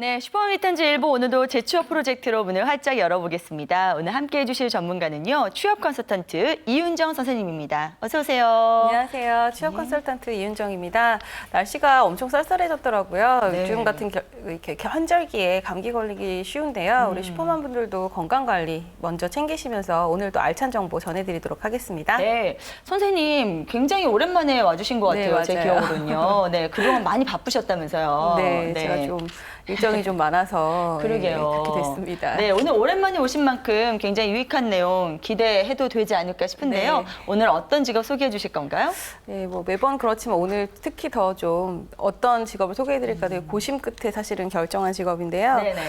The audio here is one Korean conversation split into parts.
네, 슈퍼미턴즈 일부 오늘도 재취업 프로젝트로 문을 활짝 열어보겠습니다. 오늘 함께해 주실 전문가는요. 취업 컨설턴트 이윤정 선생님입니다. 어서 오세요. 안녕하세요. 취업 컨설턴트 이윤정입니다. 날씨가 엄청 쌀쌀해졌더라고요. 네. 요즘 같은 이렇게 환절기에 감기 걸리기 쉬운데요. 우리 슈퍼맘 분들도 건강관리 먼저 챙기시면서 오늘도 알찬 정보 전해드리도록 하겠습니다. 네, 선생님 굉장히 오랜만에 와주신 것 네, 같아요. 제 맞아요. 기억으로는요. 네, 그동안 많이 바쁘셨다면서요. 네, 제가 좀 일정이 좀 많아서 그러게요. 그렇게 됐습니다. 네, 오늘 오랜만에 오신 만큼 굉장히 유익한 내용 기대해도 되지 않을까 싶은데요. 네. 오늘 어떤 직업 소개해 주실 건가요? 네, 뭐 매번 그렇지만 오늘 특히 더 좀 어떤 직업을 소개해드릴까 되게 고심 끝에 사실은 결정한 직업인데요. 네네.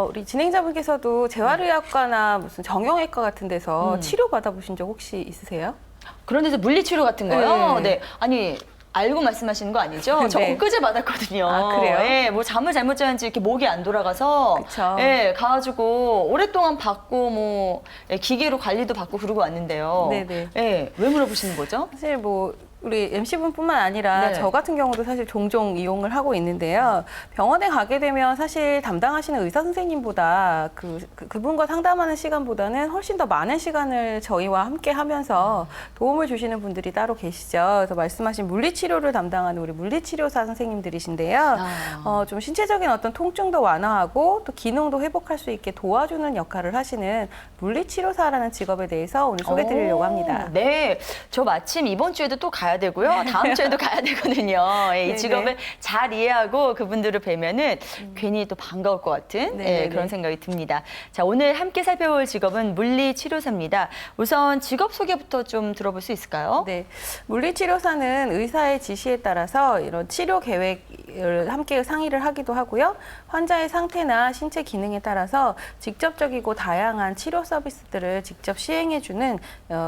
우리 진행자분께서도 재활의학과나 무슨 정형외과 같은 데서 치료 받아보신 적 혹시 있으세요? 그런 데서 물리치료 같은 거요? 네. 네. 아니, 알고 말씀하시는 거 아니죠? 저 네. 엊그제 받았거든요. 아, 그래요? 예, 뭐 잠을 잘못 잤는지 이렇게 목이 안 돌아가서. 그쵸. 예, 가가지고 오랫동안 받고 뭐 예, 기계로 관리도 받고 그러고 왔는데요. 네네. 예, 왜 물어보시는 거죠? 사실 뭐 우리 MC분뿐만 아니라 네. 저 같은 경우도 사실 종종 이용을 하고 있는데요. 병원에 가게 되면 사실 담당하시는 의사 선생님보다 그분과 상담하는 시간보다는 훨씬 더 많은 시간을 저희와 함께 하면서 도움을 주시는 분들이 따로 계시죠. 그래서 말씀하신 물리치료를 담당하는 우리 물리치료사 선생님들이신데요. 좀 신체적인 어떤 통증도 완화하고 또 기능도 회복할 수 있게 도와주는 역할을 하시는 물리치료사라는 직업에 대해서 오늘 소개드리려고 합니다. 네, 저 마침 이번 주에도 또 가야 되고요. 다음 주에도 가야 되거든요. 예, 이 네네. 직업을 잘 이해하고 그분들을 뵈면은 괜히 또 반가울 것 같은 예, 네네네. 그런 생각이 듭니다. 자, 오늘 함께 살펴볼 직업은 물리치료사입니다. 우선 직업 소개부터 좀 들어볼 수 있을까요? 네, 물리치료사는 의사의 지시에 따라서 이런 치료 계획을 함께 상의를 하기도 하고요. 환자의 상태나 신체 기능에 따라서 직접적이고 다양한 치료 서비스들을 직접 시행해주는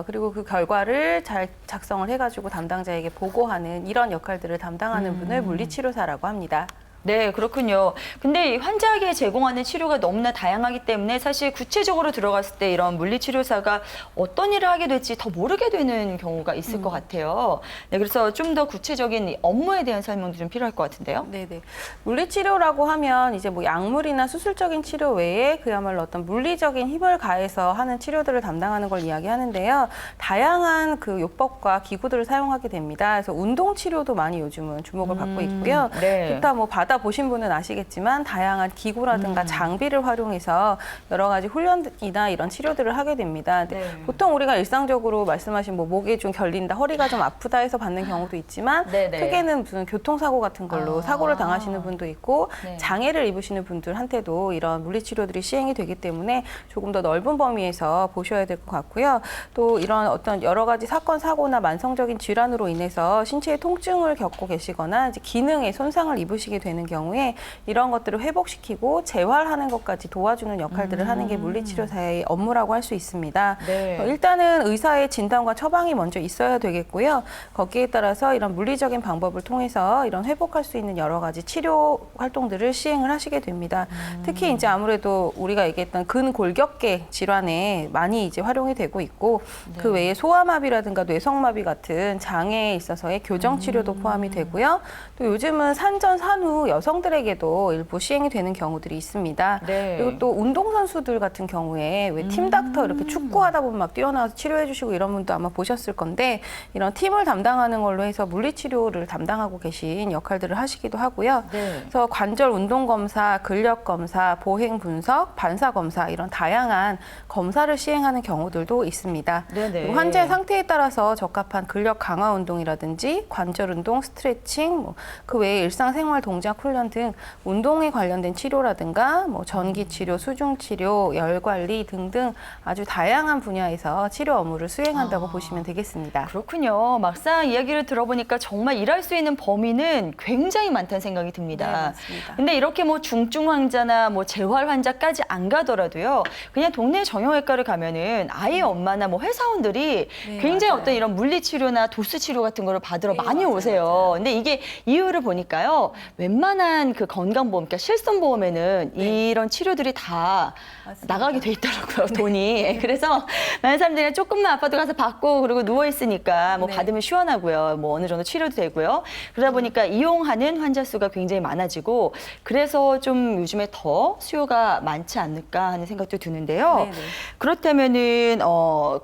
그리고 그 결과를 잘 작성을 해가지고 담당자에게 보고하는 이런 역할들을 담당하는 분을 물리치료사라고 합니다. 네, 그렇군요. 근데 이 환자에게 제공하는 치료가 너무나 다양하기 때문에 사실 구체적으로 들어갔을 때 이런 물리치료사가 어떤 일을 하게 될지 더 모르게 되는 경우가 있을 것 같아요. 네, 그래서 좀 더 구체적인 이 업무에 대한 설명도 좀 필요할 것 같은데요. 네네. 물리치료라고 하면 이제 뭐 약물이나 수술적인 치료 외에 그야말로 어떤 물리적인 힘을 가해서 하는 치료들을 담당하는 걸 이야기하는데요. 다양한 그 요법과 기구들을 사용하게 됩니다. 그래서 운동 치료도 많이 요즘은 주목을 받고 있고요. 네. 기타 뭐 받아 보신 분은 아시겠지만 다양한 기구라든가 장비를 활용해서 여러 가지 훈련이나 이런 치료들을 하게 됩니다. 네. 보통 우리가 일상적으로 말씀하신 뭐 목이 좀 결린다, 허리가 좀 아프다 해서 받는 경우도 있지만 네네. 크게는 무슨 교통사고 같은 걸로 사고를 당하시는 분도 있고 네. 장애를 입으시는 분들한테도 이런 물리치료들이 시행이 되기 때문에 조금 더 넓은 범위에서 보셔야 될 것 같고요. 또 이런 어떤 여러 가지 사건, 사고나 만성적인 질환으로 인해서 신체의 통증을 겪고 계시거나 이제 기능에 손상을 입으시게 되는 경우에 이런 것들을 회복시키고 재활하는 것까지 도와주는 역할들을 하는 게 물리치료사의 업무라고 할 수 있습니다. 네. 일단은 의사의 진단과 처방이 먼저 있어야 되겠고요. 거기에 따라서 이런 물리적인 방법을 통해서 이런 회복할 수 있는 여러 가지 치료 활동들을 시행을 하시게 됩니다. 특히 이제 아무래도 우리가 얘기했던 근골격계 질환에 많이 이제 활용이 되고 있고 그 외에 소아마비라든가 뇌성마비 같은 장애에 있어서의 교정 치료도 포함이 되고요. 또 요즘은 산전 산후 여성들에게도 일부 시행이 되는 경우들이 있습니다. 네. 그리고 또 운동선수들 같은 경우에 왜 팀닥터 이렇게 축구하다 보면 막 뛰어나와서 치료해 주시고 이런 분도 아마 보셨을 건데 이런 팀을 담당하는 걸로 해서 물리치료를 담당하고 계신 역할들을 하시기도 하고요. 네. 그래서 관절 운동 검사, 근력 검사, 보행 분석, 반사 검사 이런 다양한 검사를 시행하는 경우들도 있습니다. 네네. 그리고 환자의 상태에 따라서 적합한 근력 강화 운동이라든지 관절 운동, 스트레칭, 뭐 그 외에 일상생활 동작 훈련 등 운동에 관련된 치료라든가 뭐 전기 치료, 수중 치료, 열 관리 등등 아주 다양한 분야에서 치료 업무를 수행한다고 보시면 되겠습니다. 그렇군요. 막상 이야기를 들어보니까 정말 일할 수 있는 범위는 굉장히 많다는 생각이 듭니다. 네, 맞습니다. 근데 이렇게 뭐 중증 환자나 뭐 재활 환자까지 안 가더라도요. 그냥 동네 정형외과를 가면은 아이 엄마나 뭐 회사원들이 네, 굉장히 맞아요. 어떤 이런 물리치료나 도수치료 같은 거를 받으러 네, 많이 맞아요, 오세요. 맞아요. 근데 이게 이유를 보니까요. 웬만한 웬만한 그 건강보험, 그러니까 실손보험에는 네. 이런 치료들이 다 맞습니다. 나가게 돼 있더라고요, 돈이. 그래서 많은 사람들이 조금만 아파도 가서 받고 그리고 누워 있으니까 뭐 네. 받으면 시원하고요. 뭐 어느 정도 치료도 되고요. 그러다 보니까 이용하는 환자 수가 굉장히 많아지고 그래서 좀 요즘에 더 수요가 많지 않을까 하는 생각도 드는데요. 네네. 그렇다면은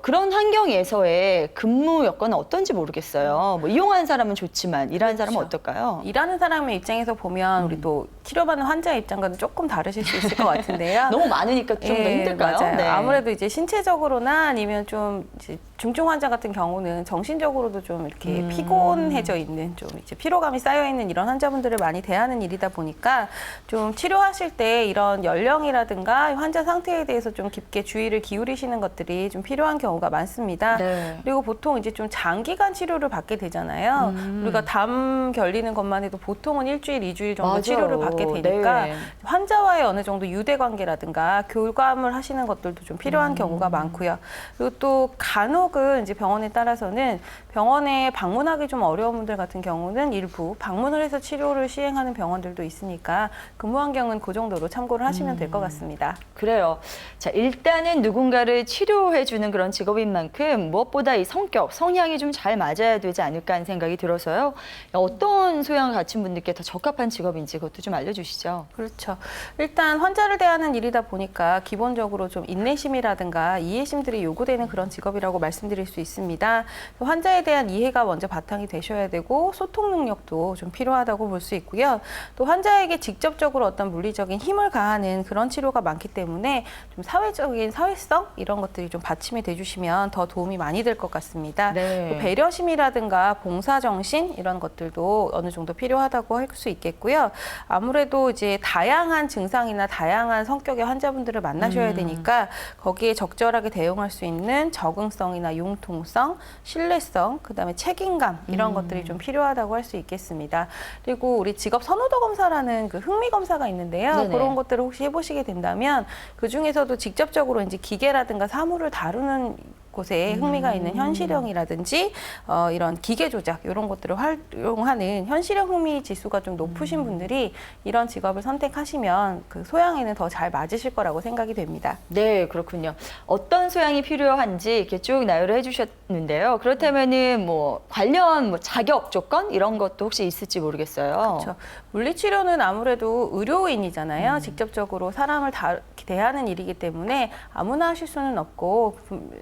그런 환경에서의 근무 여건은 어떤지 모르겠어요. 뭐 이용하는 사람은 좋지만 일하는 사람은 그렇죠. 어떨까요? 일하는 사람의 입장에서 보면 우리 또 치료받는 환자의 입장과는 조금 다르실 수 있을 것 같은데요. 너무 많으니까 좀 더 예, 힘들까요? 맞아요. 네. 아무래도 이제 신체적으로나 아니면 좀 이제 중증 환자 같은 경우는 정신적으로도 좀 이렇게 피곤해져 있는 좀 이제 피로감이 쌓여 있는 이런 환자분들을 많이 대하는 일이다 보니까 좀 치료하실 때 이런 연령이라든가 환자 상태에 대해서 좀 깊게 주의를 기울이시는 것들이 좀 필요한 경우가 많습니다. 네. 그리고 보통 이제 좀 장기간 치료를 받게 되잖아요. 우리가 담 결리는 것만 해도 보통은 일주일, 2주일 정도 맞아요. 치료를 받게 되니까 네. 환자와의 어느 정도 유대 관계라든가 교감을 하시는 것들도 좀 필요한 경우가 많고요. 그리고 또 간혹은 이제 병원에 따라서는 병원에 방문하기 좀 어려운 분들 같은 경우는 일부 방문을 해서 치료를 시행하는 병원들도 있으니까 근무 환경은 그 정도로 참고를 하시면 될 것 같습니다. 그래요. 자, 일단은 누군가를 치료해주는 그런 직업인 만큼 무엇보다 이 성격, 성향이 좀 잘 맞아야 되지 않을까 하는 생각이 들어서요. 어떤 소양을 갖춘 분들께 더 적합한 직업인지 그것도 좀 알려주시죠. 그렇죠. 일단 환자를 대하는 일이다 보니까 기본적으로 좀 인내심이라든가 이해심들이 요구되는 그런 직업이라고 말씀드릴 수 있습니다. 환자에 대한 이해가 먼저 바탕이 되셔야 되고 소통 능력도 좀 필요하다고 볼 수 있고요. 또 환자에게 직접적으로 어떤 물리적인 힘을 가하는 그런 치료가 많기 때문에 좀 사회적인 사회성 이런 것들이 좀 받침이 돼주시면 더 도움이 많이 될 것 같습니다. 네. 또 배려심이라든가 봉사정신 이런 것들도 어느 정도 필요하다고 할 수 있겠고요. 아무래도 이제 다양한 증상이나 다양한 성격의 환자분들을 만나셔야 되니까 거기에 적절하게 대응할 수 있는 적응성이나 융통성, 신뢰성, 그다음에 책임감 이런 것들이 좀 필요하다고 할 수 있겠습니다. 그리고 우리 직업 선호도 검사라는 그 흥미 검사가 있는데요. 네네. 그런 것들을 혹시 해보시게 된다면 그 중에서도 직접적으로 이제 기계라든가 사물을 다루는 곳에 흥미가 있는 현실형이라든지 이런 기계 조작 이런 것들을 활용하는 현실형 흥미 지수가 좀 높으신 분들이 이런 직업을 선택하시면 그 소양에는 더 잘 맞으실 거라고 생각이 됩니다. 네, 그렇군요. 어떤 소양이 필요한지 이렇게 쭉 나열을 해주셨는데요. 그렇다면은 뭐 관련 뭐 자격 조건 이런 것도 혹시 있을지 모르겠어요. 그렇죠. 물리치료는 아무래도 의료인이잖아요. 직접적으로 사람을 대하는 일이기 때문에 아무나 하실 수는 없고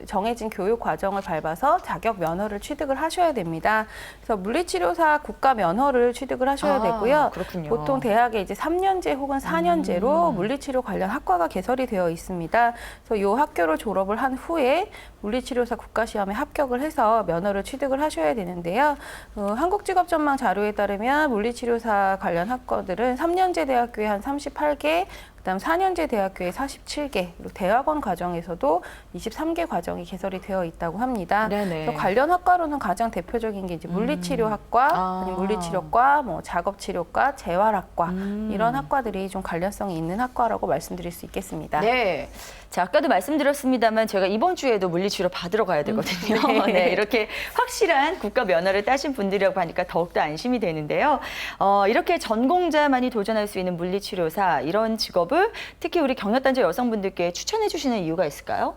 정해진 교육 과정을 밟아서 자격 면허를 취득을 하셔야 됩니다. 그래서 물리치료사 국가 면허를 취득을 하셔야 되고요. 그렇군요. 보통 대학에 이제 3년제 혹은 4년제로 물리치료 관련 학과가 개설이 되어 있습니다. 그래서 이 학교를 졸업을 한 후에 물리치료사 국가시험에 합격을 해서 면허를 취득을 하셔야 되는데요. 한국직업전망 자료에 따르면 물리치료사 관련 학과들은 3년제 대학교에 한 38개, 그다음 4년제 대학교에 47개, 그리고 대학원 과정에서도 23개 과정이 개설이 되어 있다고 합니다. 네네. 그래서 관련 학과로는 가장 대표적인 게 이제 물리치료학과, 아니면 물리치료과, 뭐 작업치료과, 재활학과 이런 학과들이 좀 관련성이 있는 학과라고 말씀드릴 수 있겠습니다. 네. 자, 아까도 말씀드렸습니다만 제가 이번 주에도 물리치료 받으러 가야 되거든요. 네. 네, 이렇게 확실한 국가 면허를 따신 분들이라고 하니까 더욱더 안심이 되는데요. 이렇게 전공자만이 도전할 수 있는 물리치료사 이런 직업을 특히 우리 경력단절 여성분들께 추천해 주시는 이유가 있을까요?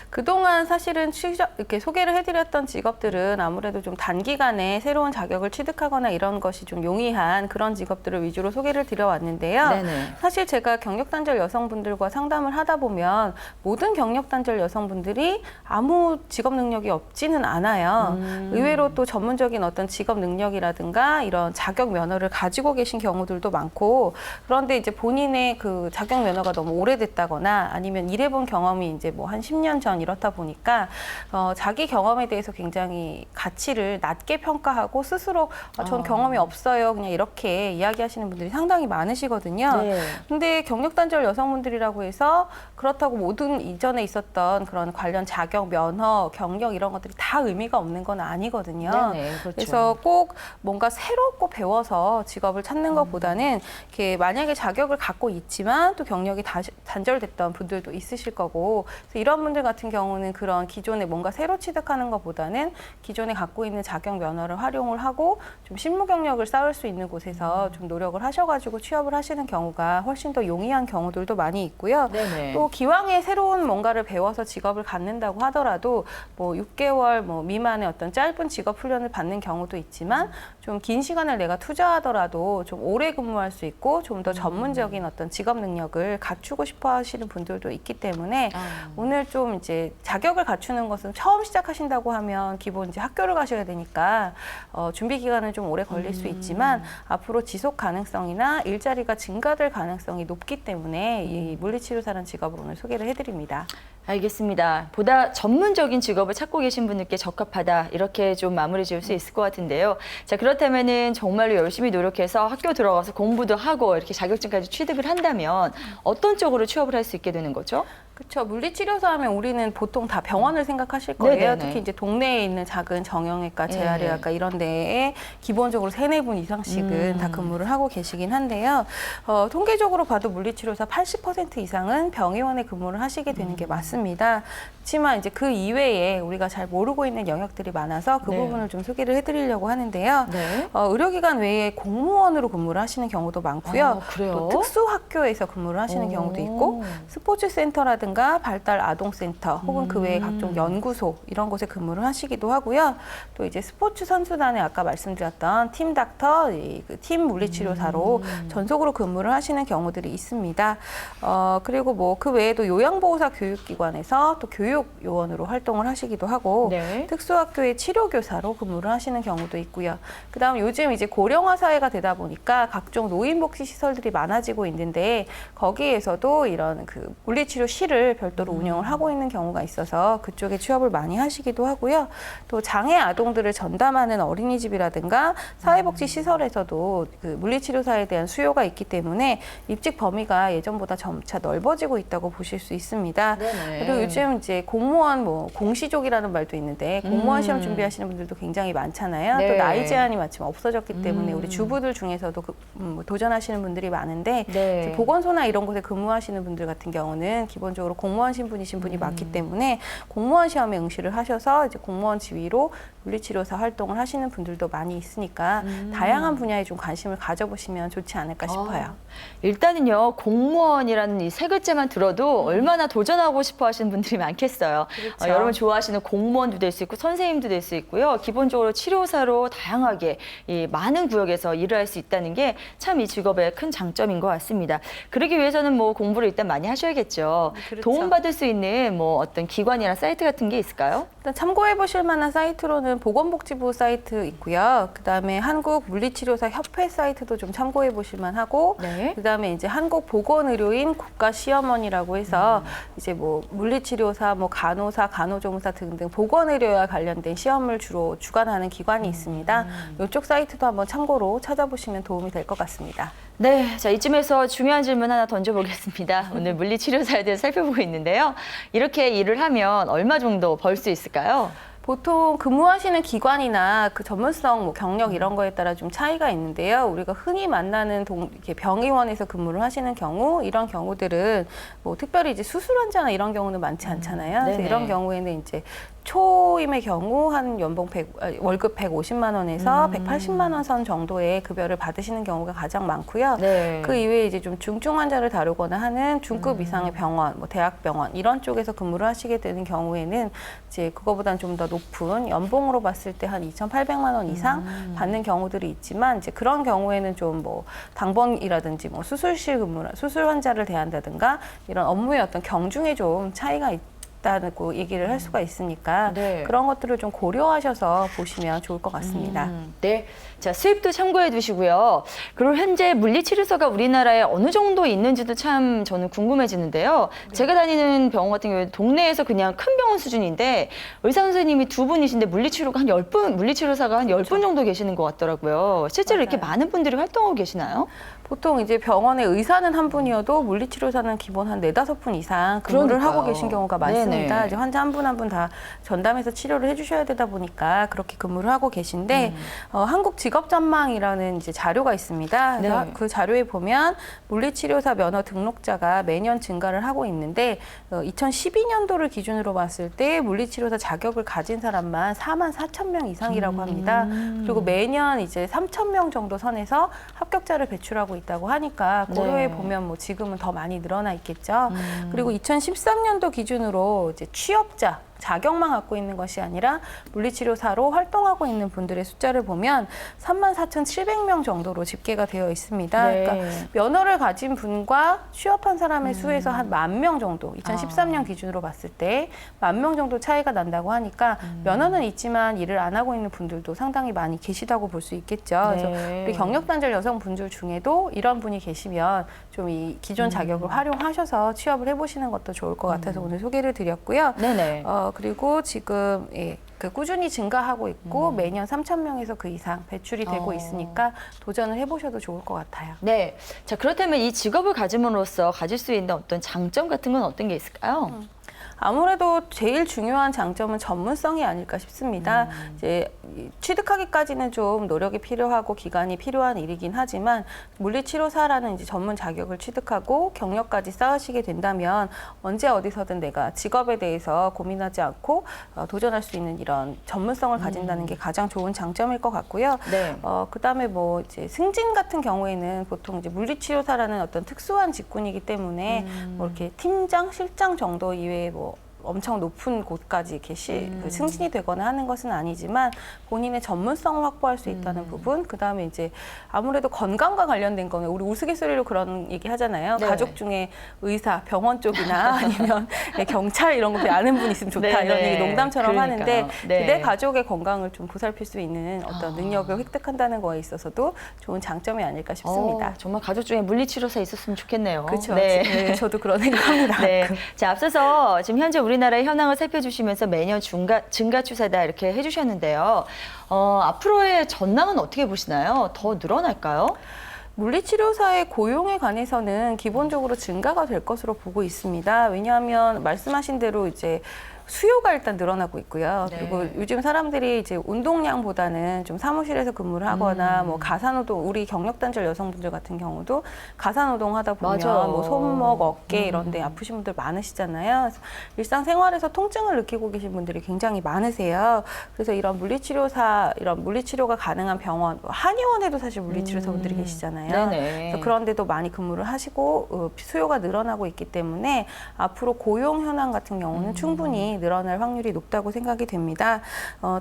그동안 사실은 이렇게 소개를 해드렸던 직업들은 아무래도 좀 단기간에 새로운 자격을 취득하거나 이런 것이 좀 용이한 그런 직업들을 위주로 소개를 드려왔는데요. 네네. 사실 제가 경력단절 여성분들과 상담을 하다 보면 모든 경력단절 여성분들이 아무 직업 능력이 없지는 않아요. 의외로 또 전문적인 어떤 직업 능력이라든가 이런 자격 면허를 가지고 계신 경우들도 많고, 그런데 이제 본인의 그 자격 면허가 너무 오래됐다거나 아니면 일해본 경험이 이제 뭐 한 10년 전 이렇다 보니까 자기 경험에 대해서 굉장히 가치를 낮게 평가하고 스스로 전 경험이 없어요 그냥 이렇게 이야기하시는 분들이 상당히 많으시거든요. 네. 근데 경력단절 여성분들이라고 해서 그렇다고 모든 이전에 있었던 그런 관련 자격, 면허, 경력 이런 것들이 다 의미가 없는 건 아니거든요. 네네, 그렇죠. 그래서 꼭 뭔가 새롭고 배워서 직업을 찾는 것보다는 이렇게 만약에 자격을 갖고 있지만 있지만 또 경력이 단절됐던 분들도 있으실 거고, 그래서 이런 분들 같은 경우는 그런 기존에 뭔가 새로 취득하는 것보다는 기존에 갖고 있는 자격 면허를 활용을 하고 좀 실무 경력을 쌓을 수 있는 곳에서 좀 노력을 하셔가지고 취업을 하시는 경우가 훨씬 더 용이한 경우들도 많이 있고요. 네네. 또 기왕에 새로운 뭔가를 배워서 직업을 갖는다고 하더라도 뭐 6개월 뭐 미만의 어떤 짧은 직업 훈련을 받는 경우도 있지만 좀 긴 시간을 내가 투자하더라도 좀 오래 근무할 수 있고 좀 더 전문적인 어떤 직업 능력을 갖추고 싶어 하시는 분들도 있기 때문에 오늘 좀 이제 자격을 갖추는 것은 처음 시작하신다고 하면 기본 이제 학교를 가셔야 되니까 준비 기간은 좀 오래 걸릴 수 있지만 앞으로 지속 가능성이나 일자리가 증가될 가능성이 높기 때문에 이 물리치료사라는 직업을 오늘 소개를 해드립니다. 알겠습니다. 보다 전문적인 직업을 찾고 계신 분들께 적합하다, 이렇게 좀 마무리 지을 수 있을 것 같은데요. 자, 그렇다면은 정말로 열심히 노력해서 학교 들어가서 공부도 하고 이렇게 자격증까지 취득을 한다면 어떤 쪽으로 취업을 할 수 있게 되는 거죠? 그렇죠. 물리치료사 하면 우리는 보통 다 병원을 생각하실 거예요. 네네네. 특히 이제 동네에 있는 작은 정형외과, 네. 재활의학과 이런 데에 기본적으로 3-4분 이상씩은 다 근무를 하고 계시긴 한데요. 통계적으로 봐도 물리치료사 80% 이상은 병의원에 근무를 하시게 되는 게 맞습니다. 그렇지만 이제 그 이외에 우리가 잘 모르고 있는 영역들이 많아서 그 네. 부분을 좀 소개를 해드리려고 하는데요. 네. 의료기관 외에 공무원으로 근무를 하시는 경우도 많고요. 그래요? 또 특수학교에서 근무를 하시는 경우도 있고 스포츠센터라든가 발달 아동센터 혹은 그 외에 각종 연구소 이런 곳에 근무를 하시기도 하고요. 또 이제 스포츠 선수단에 아까 말씀드렸던 팀 닥터, 그 팀 물리치료사로 전속으로 근무를 하시는 경우들이 있습니다. 그리고 뭐 그 외에도 요양보호사 교육기관에서 또 교육요원으로 활동을 하시기도 하고 네. 특수학교의 치료교사로 근무를 하시는 경우도 있고요. 그다음 요즘 이제 고령화 사회가 되다 보니까 각종 노인복지 시설들이 많아지고 있는데 거기에서도 이런 그 물리치료실을 별도로 운영을 하고 있는 경우가 있어서 그쪽에 취업을 많이 하시기도 하고요. 또 장애 아동들을 전담하는 어린이집이라든가 사회복지 시설에서도 그 물리치료사에 대한 수요가 있기 때문에 입직 범위가 예전보다 점차 넓어지고 있다고 보실 수 있습니다. 네네. 그리고 요즘 이제 공무원 뭐 공시족이라는 말도 있는데 공무원 시험 준비하시는 분들도 굉장히 많잖아요. 네. 또 나이 제한이 마침 없어졌기 때문에 우리 주부들 중에서도 도전하시는 분들이 많은데 네. 이제 보건소나 이런 곳에 근무하시는 분들 같은 경우는 기본적으로 공무원 신분이신 분이 많기 때문에 공무원 시험에 응시를 하셔서 이제 공무원 지위로 물리치료사 활동을 하시는 분들도 많이 있으니까 다양한 분야에 좀 관심을 가져보시면 좋지 않을까 싶어요. 일단은요, 공무원이라는 이 세 글자만 들어도 얼마나 도전하고 싶어 하시는 분들이 많겠어요. 그렇죠. 여러분 좋아하시는 공무원도 될 수 있고 선생님도 될 수 있고요. 기본적으로 치료사로 다양하게 이 많은 구역에서 일을 할 수 있다는 게 참 이 직업의 큰 장점인 것 같습니다. 그러기 위해서는 뭐 공부를 일단 많이 하셔야겠죠. 그렇죠. 도움받을 수 있는 뭐 어떤 기관이나 사이트 같은 게 있을까요? 일단 참고해 보실 만한 사이트로는 보건복지부 사이트 있고요. 그다음에 한국물리치료사 협회 사이트도 좀 참고해 보실 만하고 네. 그다음에 이제 한국보건의료인 국가시험원이라고 해서 이제 뭐 물리치료사, 뭐 간호사, 간호조무사 등등 보건의료와 관련된 시험을 주로 주관하는 기관이 있습니다. 이쪽 사이트도 한번 참고로 찾아보시면 도움이 될 것 같습니다. 네, 자 이쯤에서 중요한 질문 하나 던져보겠습니다. 오늘 물리치료사에 대해서 살펴보고 있는데요. 이렇게 일을 하면 얼마 정도 벌 수 있을까요? 보통 근무하시는 기관이나 그 전문성, 뭐 경력 이런 거에 따라 좀 차이가 있는데요. 우리가 흔히 만나는 이렇게 병의원에서 근무를 하시는 경우, 이런 경우들은 뭐 특별히 이제 수술 환자나 이런 경우는 많지 않잖아요. 그래서 네네. 이런 경우에는 이제 초임의 경우 한 월급 150만 원에서 180만 원 선 정도의 급여를 받으시는 경우가 가장 많고요. 네. 그 이외에 이제 좀 중증 환자를 다루거나 하는 중급 이상의 병원, 뭐 대학병원 이런 쪽에서 근무를 하시게 되는 경우에는 이제 그거보다는 좀 더 높은 연봉으로 봤을 때 한 2,800만 원 이상 받는 경우들이 있지만 이제 그런 경우에는 좀 뭐 당번이라든지 뭐 수술실 근무, 수술 환자를 대한다든가 이런 업무의 어떤 경중에 좀 차이가 있다고 얘기를 할 수가 있으니까 네. 그런 것들을 좀 고려하셔서 보시면 좋을 것 같습니다. 네. 자, 수입도 참고해 두시고요. 그리고 현재 물리치료사가 우리나라에 어느 정도 있는지도 참 저는 궁금해지는데요. 제가 다니는 병원 같은 경우에 동네에서 그냥 큰 병원 수준인데 의사 선생님이 2분이신데 물리치료가 한 10분, 물리치료사가 한 10분 정도 계시는 것 같더라고요. 실제로 이렇게 맞아요. 많은 분들이 활동하고 계시나요? 보통 이제 병원의 의사는 한 분이어도 물리치료사는 기본 한 4-5분 이상 근무를 그러니까요. 하고 계신 경우가 많습니다. 네네. 이제 환자 한 분 한 분 다 전담해서 치료를 해주셔야 되다 보니까 그렇게 근무를 하고 계신데 한국 직업전망이라는 이제 자료가 있습니다. 그래서 네. 그 자료에 보면 물리치료사 면허 등록자가 매년 증가를 하고 있는데 2012년도를 기준으로 봤을 때 물리치료사 자격을 가진 사람만 44,000명 이상이라고 합니다. 그리고 매년 이제 3,000명 정도 선에서 합격자를 배출하고 있다고 하니까 고려해 네. 보면 뭐 지금은 더 많이 늘어나 있겠죠. 그리고 2013년도 기준으로 이제 취업자 자격만 갖고 있는 것이 아니라 물리치료사로 활동하고 있는 분들의 숫자를 보면 34,700명 정도로 집계가 되어 있습니다. 네. 그러니까 면허를 가진 분과 취업한 사람의 수에서 한 10,000명 정도, 2013년 기준으로 봤을 때 10,000명 정도 차이가 난다고 하니까 면허는 있지만 일을 안 하고 있는 분들도 상당히 많이 계시다고 볼 수 있겠죠. 그래서 네. 우리 경력단절 여성분들 중에도 이런 분이 계시면 좀 이 기존 자격을 활용하셔서 취업을 해보시는 것도 좋을 것 같아서 오늘 소개를 드렸고요. 네네. 그리고 지금 꾸준히 증가하고 있고 매년 3,000명에서 그 이상 배출이 되고 있으니까 도전을 해보셔도 좋을 것 같아요. 네. 자, 그렇다면 이 직업을 가짐으로써 가질 수 있는 어떤 장점 같은 건 어떤 게 있을까요? 아무래도 제일 중요한 장점은 전문성이 아닐까 싶습니다. 이제 취득하기까지는 좀 노력이 필요하고 기간이 필요한 일이긴 하지만 물리치료사라는 이제 전문 자격을 취득하고 경력까지 쌓으시게 된다면 언제 어디서든 내가 직업에 대해서 고민하지 않고 도전할 수 있는 이런 전문성을 가진다는 게 가장 좋은 장점일 것 같고요. 네. 그다음에 뭐 이제 승진 같은 경우에는 보통 이제 물리치료사라는 어떤 특수한 직군이기 때문에 뭐 이렇게 팀장, 실장 정도 이외에 뭐 엄청 높은 곳까지 이렇게 승진이 되거나 하는 것은 아니지만 본인의 전문성을 확보할 수 있다는 부분, 그다음에 이제 아무래도 건강과 관련된 거는 우리 우스갯소리로 그런 얘기 하잖아요. 네. 가족 중에 의사, 병원 쪽이나 아니면 경찰 이런 거 아는 분 있으면 좋다 네, 이런 네. 얘기 농담처럼 그러니까요. 하는데 네. 내 가족의 건강을 좀 보살필 수 있는 어떤 능력을 획득한다는 거에 있어서도 좋은 장점이 아닐까 싶습니다. 정말 가족 중에 물리치료사 있었으면 좋겠네요. 그렇죠. 네. 네, 저도 그런 생각합니다. 네. 자, 앞서서 지금 현재 우리나라의 현황을 살펴주시면서 매년 증가 추세다 이렇게 해주셨는데요. 앞으로의 전망은 어떻게 보시나요? 더 늘어날까요? 물리치료사의 고용에 관해서는 기본적으로 증가가 될 것으로 보고 있습니다. 왜냐하면 말씀하신 대로 이제 수요가 일단 늘어나고 있고요. 네. 그리고 요즘 사람들이 이제 운동량보다는 좀 사무실에서 근무를 하거나 뭐 가사노동, 우리 경력단절 여성분들 같은 경우도 가사노동 하다 보면 맞아요. 뭐 손목, 어깨 이런 데 아프신 분들 많으시잖아요. 그래서 일상생활에서 통증을 느끼고 계신 분들이 굉장히 많으세요. 그래서 이런 물리치료가 가능한 병원, 한의원에도 사실 물리치료사분들이 계시잖아요. 네네. 그래서 그런 데도 많이 근무를 하시고 수요가 늘어나고 있기 때문에 앞으로 고용 현황 같은 경우는 충분히 늘어날 확률이 높다고 생각이 됩니다.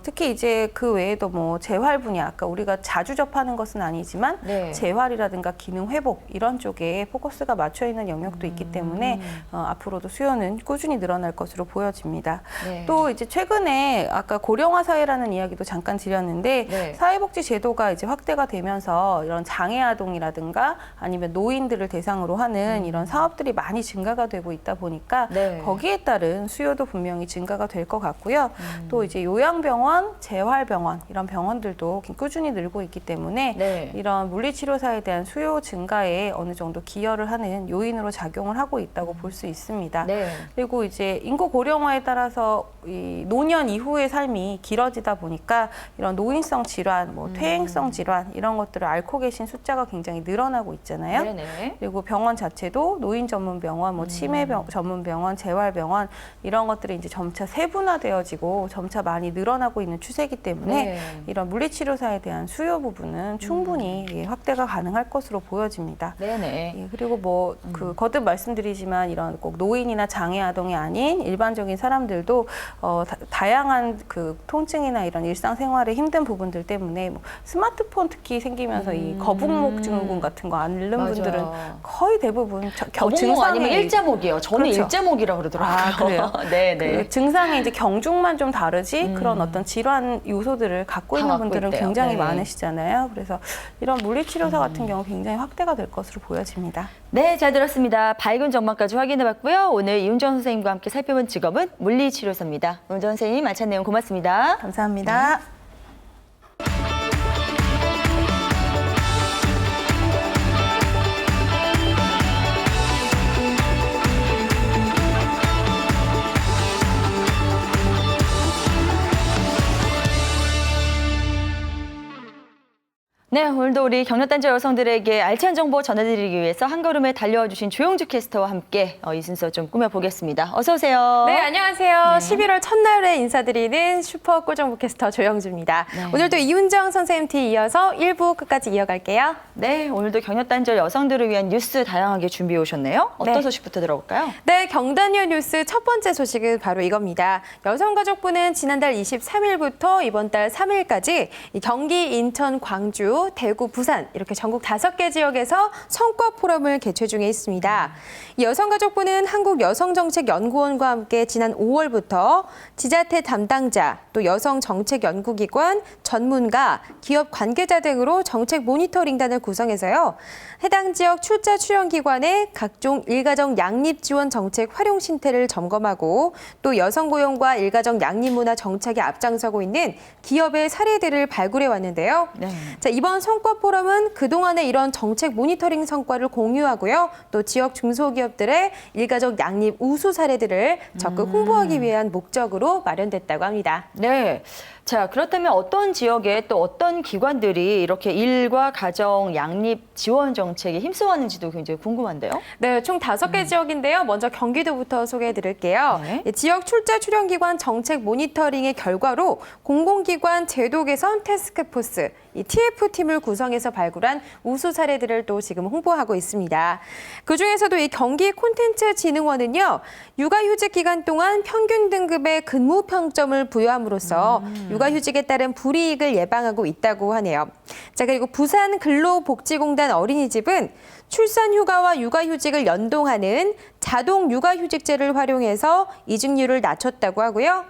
특히 이제 그 외에도 뭐 재활 분야, 아까 우리가 자주 접하는 것은 아니지만 네. 재활이라든가 기능 회복 이런 쪽에 포커스가 맞춰 있는 영역도 있기 때문에 앞으로도 수요는 꾸준히 늘어날 것으로 보여집니다. 네. 또 이제 최근에 아까 고령화 사회라는 이야기도 잠깐 드렸는데 네. 사회복지 제도가 이제 확대가 되면서 이런 장애 아동이라든가 아니면 노인들을 대상으로 하는 이런 사업들이 많이 증가가 되고 있다 보니까 네. 거기에 따른 수요도 분명히 증가가 될 것 같고요. 또 이제 요양병원, 재활병원 이런 병원들도 꾸준히 늘고 있기 때문에 네. 이런 물리치료사에 대한 수요 증가에 어느 정도 기여를 하는 요인으로 작용을 하고 있다고 볼 수 있습니다. 네. 그리고 이제 인구 고령화에 따라서 이 노년 이후의 삶이 길어지다 보니까 이런 노인성 질환, 뭐 퇴행성 질환 이런 것들을 앓고 계신 숫자가 굉장히 늘어나고 있잖아요. 네네. 그리고 병원 자체도 노인 전문 병원, 뭐 치매 전문 병원, 재활병원 이런 것들이 이제 점차 세분화되어지고 점차 많이 늘어나고 있는 추세이기 때문에 네. 이런 물리치료사에 대한 수요 부분은 충분히 확대가 가능할 것으로 보여집니다. 네네. 예, 그리고 뭐 그 거듭 말씀드리지만 이런 꼭 노인이나 장애 아동이 아닌 일반적인 사람들도 다양한 그 통증이나 이런 일상생활에 힘든 부분들 때문에 뭐 스마트폰 특히 생기면서 이 거북목 증후군 같은 거 앓는 맞아요. 분들은 거의 대부분 거북목 아니면 일자목이요. 저는 그렇죠. 일자목이라고 그러더라고요. 아, 그래요? 네네. 그 증상의 이제 경중만 좀 다르지 그런 어떤 질환 요소들을 갖고 다 있는 갖고 분들은 있대요. 굉장히 네. 많으시잖아요. 그래서 이런 물리치료사 같은 경우 굉장히 확대가 될 것으로 보여집니다. 네, 잘 들었습니다. 밝은 전망까지 확인해봤고요. 오늘 이은정 선생님과 함께 살펴본 직업은 물리치료사입니다. 이은정 선생님, 알찬 내용 고맙습니다. 감사합니다. 네, 오늘도 우리 경력단절 여성들에게 알찬 정보 전해드리기 위해서 한걸음에 달려와 주신 조영주 캐스터와 함께 이 순서 좀 꾸며보겠습니다. 어서 오세요. 네, 안녕하세요. 11월 첫날에 인사드리는 슈퍼 꿀정보 캐스터 조영주입니다. 네. 오늘도 이훈정 선생님 뒤 이어서 1부 끝까지 이어갈게요. 네, 오늘도 경력단절 여성들을 위한 뉴스 다양하게 준비해 오셨네요. 어떤 네. 소식부터 들어볼까요? 네, 경단녀 뉴스 첫 번째 소식은 바로 이겁니다. 여성가족부는 지난달 23일부터 이번 달 3일까지 경기, 인천, 광주, 대구, 부산 이렇게 전국 5개 지역에서 성과 포럼을 개최 중에 있습니다. 이 여성가족부는 한국여성정책연구원과 함께 지난 5월부터 지자체 담당자, 또 여성정책연구기관, 전문가, 기업 관계자 등으로 정책 모니터링단을 구성해서요. 해당 지역 출자 출연기관의 각종 일가정 양립 지원 정책 활용 신태를 점검하고 또 여성 고용과 일가정 양립 문화 정착에 앞장서고 있는 기업의 사례들을 발굴해 왔는데요. 네. 자, 이번 성과 포럼은 그동안의 이런 정책 모니터링 성과를 공유하고요. 또 지역 중소기업들의 일가족 양립 우수 사례들을 적극 홍보하기 위한 목적으로 마련됐다고 합니다. 네. 자, 그렇다면 어떤 지역에 또 어떤 기관들이 이렇게 일과 가정 양립 지원 정책에 힘써왔는지도 굉장히 궁금한데요. 네, 총 5개 지역인데요. 먼저 경기도부터 소개해 드릴게요. 네. 지역 출자 출연기관 정책 모니터링의 결과로 공공기관 제도 개선 태스크포스, 이 TF팀을 구성해서 발굴한 우수 사례들을 또 지금 홍보하고 있습니다. 그중에서도 이 경기콘텐츠진흥원은요, 육아휴직 기간 동안 평균 등급의 근무 평점을 부여함으로써 육아휴직에 따른 불이익을 예방하고 있다고 하네요. 자, 그리고 부산 근로복지공단 어린이집은 출산휴가와 육아휴직을 연동하는 자동 육아휴직제를 활용해서 이직률을 낮췄다고 하고요.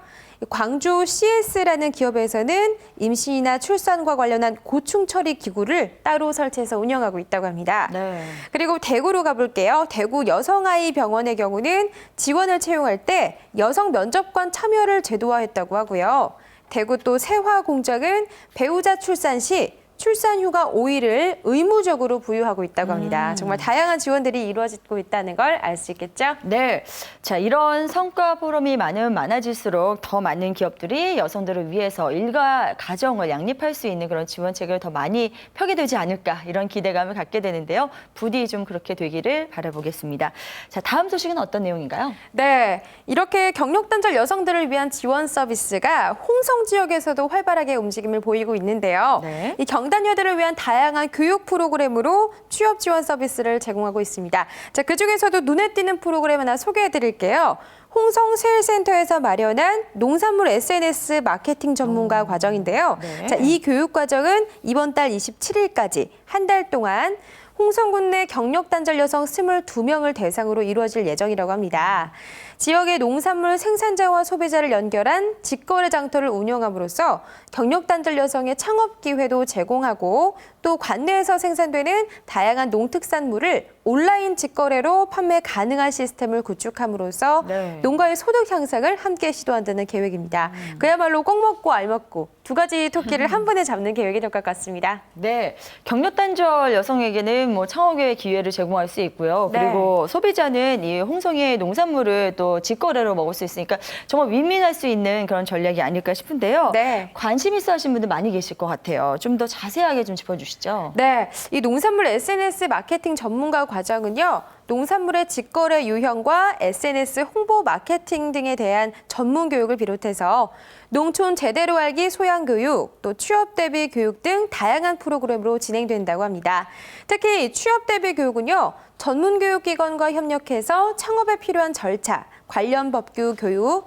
광주 CS라는 기업에서는 임신이나 출산과 관련한 고충 처리 기구를 따로 설치해서 운영하고 있다고 합니다. 네. 그리고 대구로 가볼게요. 대구 여성아이 병원의 경우는 지원을 채용할 때 여성 면접관 참여를 제도화했다고 하고요. 대구 또 세화공장은 배우자 출산 시 출산휴가 5일을 의무적으로 부여하고 있다고 합니다. 정말 다양한 지원들이 이루어지고 있다는 걸 알 수 있겠죠? 네. 자, 이런 성과 포럼이 많아질수록 더 많은 기업들이 여성들을 위해서 일과 가정을 양립할 수 있는 그런 지원책을 더 많이 펴게 되지 않을까 이런 기대감을 갖게 되는데요. 부디 좀 그렇게 되기를 바라보겠습니다. 자, 다음 소식은 어떤 내용인가요? 네, 이렇게 경력단절 여성들을 위한 지원 서비스가 홍성 지역에서도 활발하게 움직임을 보이고 있는데요. 네. 이 경단녀들을 위한 다양한 교육 프로그램으로 취업 지원 서비스를 제공하고 있습니다. 자, 그중에서도 눈에 띄는 프로그램 하나 소개해 드릴게요. 홍성 세일센터에서 마련한 농산물 SNS 마케팅 전문가 과정인데요. 네. 자, 이 교육 과정은 이번 달 27일까지 한 달 동안 홍성군 내 경력단절 여성 22명을 대상으로 이루어질 예정이라고 합니다. 지역의 농산물 생산자와 소비자를 연결한 직거래 장터를 운영함으로써 경력단절 여성의 창업 기회도 제공하고 또 관내에서 생산되는 다양한 농특산물을 온라인 직거래로 판매 가능한 시스템을 구축함으로써 네. 농가의 소득 향상을 함께 시도한다는 계획입니다. 그야말로 꼭 먹고 알 먹고 두 가지 토끼를 한 번에 잡는 계획이 될 것 같습니다. 네, 경력단절 여성에게는 뭐 창업의 기회를 제공할 수 있고요. 네. 그리고 소비자는 이 홍성의 농산물을 또 직거래로 먹을 수 있으니까 정말 윈윈할 수 있는 그런 전략이 아닐까 싶은데요. 네. 관심 있어 하신 분들 많이 계실 것 같아요. 좀 더 자세하게 좀 짚어주시죠. 네, 이 농산물 SNS 마케팅 전문가 과정은요. 농산물의 직거래 유형과 SNS 홍보 마케팅 등에 대한 전문 교육을 비롯해서 농촌 제대로 알기 소양 교육, 또 취업 대비 교육 등 다양한 프로그램으로 진행된다고 합니다. 특히 취업 대비 교육은요. 전문 교육기관과 협력해서 창업에 필요한 절차, 관련 법규 교육,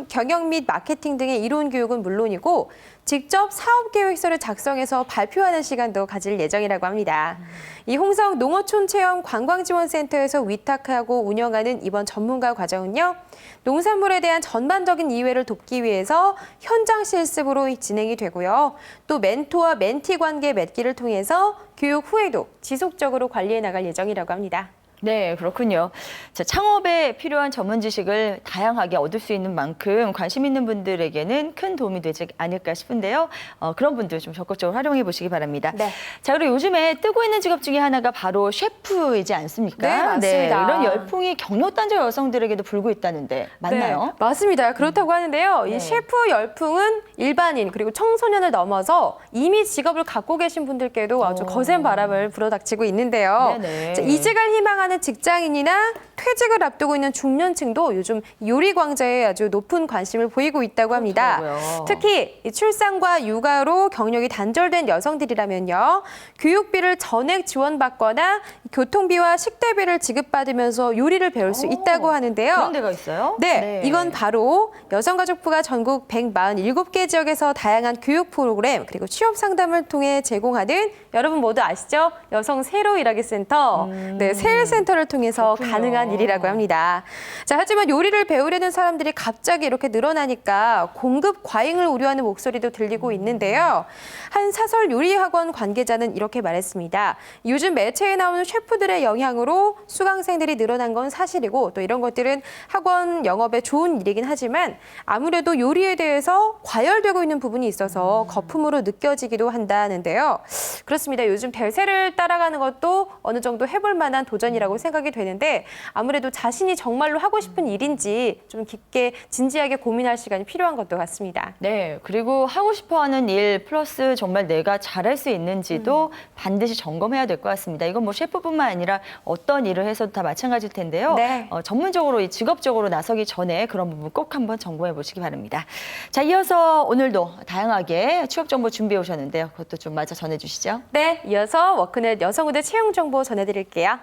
경영 및 마케팅 등의 이론 교육은 물론이고 직접 사업계획서를 작성해서 발표하는 시간도 가질 예정이라고 합니다. 이 홍성 농어촌 체험 관광지원센터에서 위탁하고 운영하는 이번 전문가 과정은요. 농산물에 대한 전반적인 이해를 돕기 위해서 현장 실습으로 진행이 되고요. 또 멘토와 멘티 관계 맺기를 통해서 교육 후에도 지속적으로 관리해 나갈 예정이라고 합니다. 네, 그렇군요. 자, 창업에 필요한 전문 지식을 다양하게 얻을 수 있는 만큼 관심 있는 분들에게는 큰 도움이 되지 않을까 싶은데요. 그런 분들 좀 적극적으로 활용해 보시기 바랍니다. 네. 자, 그리고 요즘에 뜨고 있는 직업 중에 하나가 바로 셰프이지 않습니까? 네, 맞습니다. 이런 열풍이 경력단절 여성들에게도 불고 있다는데 맞나요? 네, 맞습니다. 그렇다고 하는데요. 네. 이 셰프 열풍은 일반인 그리고 청소년을 넘어서 이미 직업을 갖고 계신 분들께도 아주 거센 바람을 불어닥치고 있는데요. 네네. 자, 이직을 희망하는 직장인이나 퇴직을 앞두고 있는 중년층도 요즘 요리 광자에 아주 높은 관심을 보이고 있다고 합니다. 그렇더라고요. 특히 이 출산과 육아로 경력이 단절된 여성들이라면요. 교육비를 전액 지원받거나 교통비와 식대비를 지급받으면서 요리를 배울 수 있다고 하는데요. 그런 데가 있어요? 네, 이건 바로 여성가족부가 전국 147개 지역에서 다양한 교육 프로그램 그리고 취업 상담을 통해 제공하는 여러분 모두 아시죠? 여성 새로 일하기 센터, 네, 세일센터를 통해서 그렇군요. 가능한 일이라고 합니다. 자, 하지만 요리를 배우려는 사람들이 갑자기 이렇게 늘어나니까 공급 과잉을 우려하는 목소리도 들리고 있는데요. 한 사설 요리학원 관계자는 이렇게 말했습니다. 요즘 매체에 나오는 셰프들의 영향으로 수강생들이 늘어난 건 사실이고 또 이런 것들은 학원 영업에 좋은 일이긴 하지만 아무래도 요리에 대해서 과열되고 있는 부분이 있어서 거품으로 느껴지기도 한다는데요. 그렇습니다. 요즘 대세를 따라가는 것도 어느 정도 해볼 만한 도전이라고 생각이 되는데 아무래도 자신이 정말로 하고 싶은 일인지 좀 깊게 진지하게 고민할 시간이 필요한 것도 같습니다. 네, 그리고 하고 싶어하는 일 플러스 정말 내가 잘할 수 있는지도 반드시 점검해야 될 것 같습니다. 이건 뭐 셰프뿐만 아니라 어떤 일을 해서도 다 마찬가지일 텐데요. 네. 전문적으로 이 직업적으로 나서기 전에 그런 부분 꼭 한번 점검해 보시기 바랍니다. 자, 이어서 오늘도 다양하게 취업 정보 준비해 오셨는데요. 그것도 좀 마저 전해주시죠. 네, 이어서 워크넷 여성우대 채용 정보 전해드릴게요.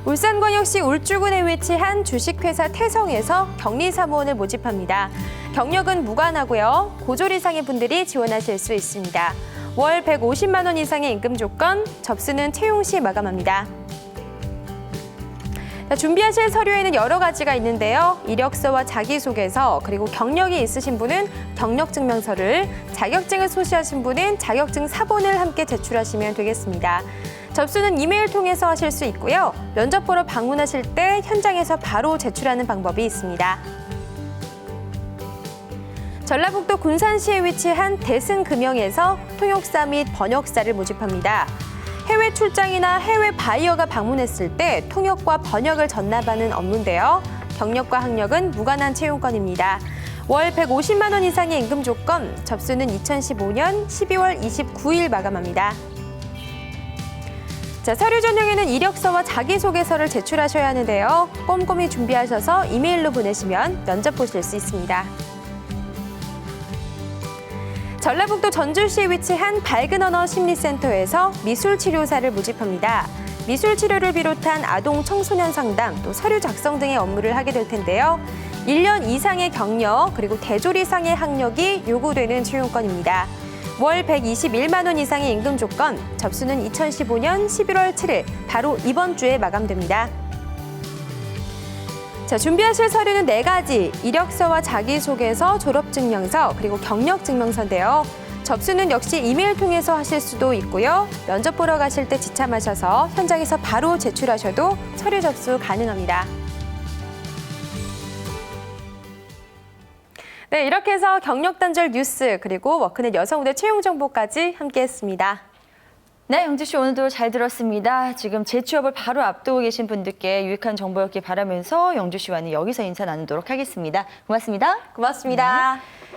울산광역시 울주군에 위치한 주식회사 태성에서 격리사무원을 모집합니다. 경력은 무관하고요. 고졸 이상의 분들이 지원하실 수 있습니다. 월 150만 원 이상의 임금 조건, 접수는 채용 시 마감합니다. 자, 준비하실 서류에는 여러 가지가 있는데요. 이력서와 자기소개서, 그리고 경력이 있으신 분은 경력증명서를, 자격증을 소지하신 분은 자격증 사본을 함께 제출하시면 되겠습니다. 접수는 이메일 통해서 하실 수 있고요. 면접 보러 방문하실 때 현장에서 바로 제출하는 방법이 있습니다. 전라북도 군산시에 위치한 대승금형에서 통역사 및 번역사를 모집합니다. 해외 출장이나 해외 바이어가 방문했을 때 통역과 번역을 전담하는 업무인데요. 경력과 학력은 무관한 채용권입니다. 월 150만 원 이상의 임금 조건, 접수는 2015년 12월 29일 마감합니다. 자, 서류 전형에는 이력서와 자기소개서를 제출하셔야 하는데요. 꼼꼼히 준비하셔서 이메일로 보내시면 면접 보실 수 있습니다. 전라북도 전주시에 위치한 밝은 언어 심리센터에서 미술치료사를 모집합니다. 미술치료를 비롯한 아동 청소년 상담, 또 서류 작성 등의 업무를 하게 될 텐데요. 1년 이상의 경력, 그리고 대졸 이상의 학력이 요구되는 채용권입니다. 월 121만 원 이상의 임금 조건, 접수는 2015년 11월 7일, 바로 이번 주에 마감됩니다. 자, 준비하실 서류는 4가지, 이력서와 자기소개서, 졸업증명서, 그리고 경력증명서인데요. 접수는 역시 이메일 통해서 하실 수도 있고요. 면접 보러 가실 때 지참하셔서 현장에서 바로 제출하셔도 서류 접수 가능합니다. 네, 이렇게 해서 경력 단절 뉴스 그리고 워크넷 여성우대 채용 정보까지 함께했습니다. 네, 영주 씨 오늘도 잘 들었습니다. 지금 재취업을 바로 앞두고 계신 분들께 유익한 정보였길 바라면서 영주 씨와는 여기서 인사 나누도록 하겠습니다. 고맙습니다. 고맙습니다. 네.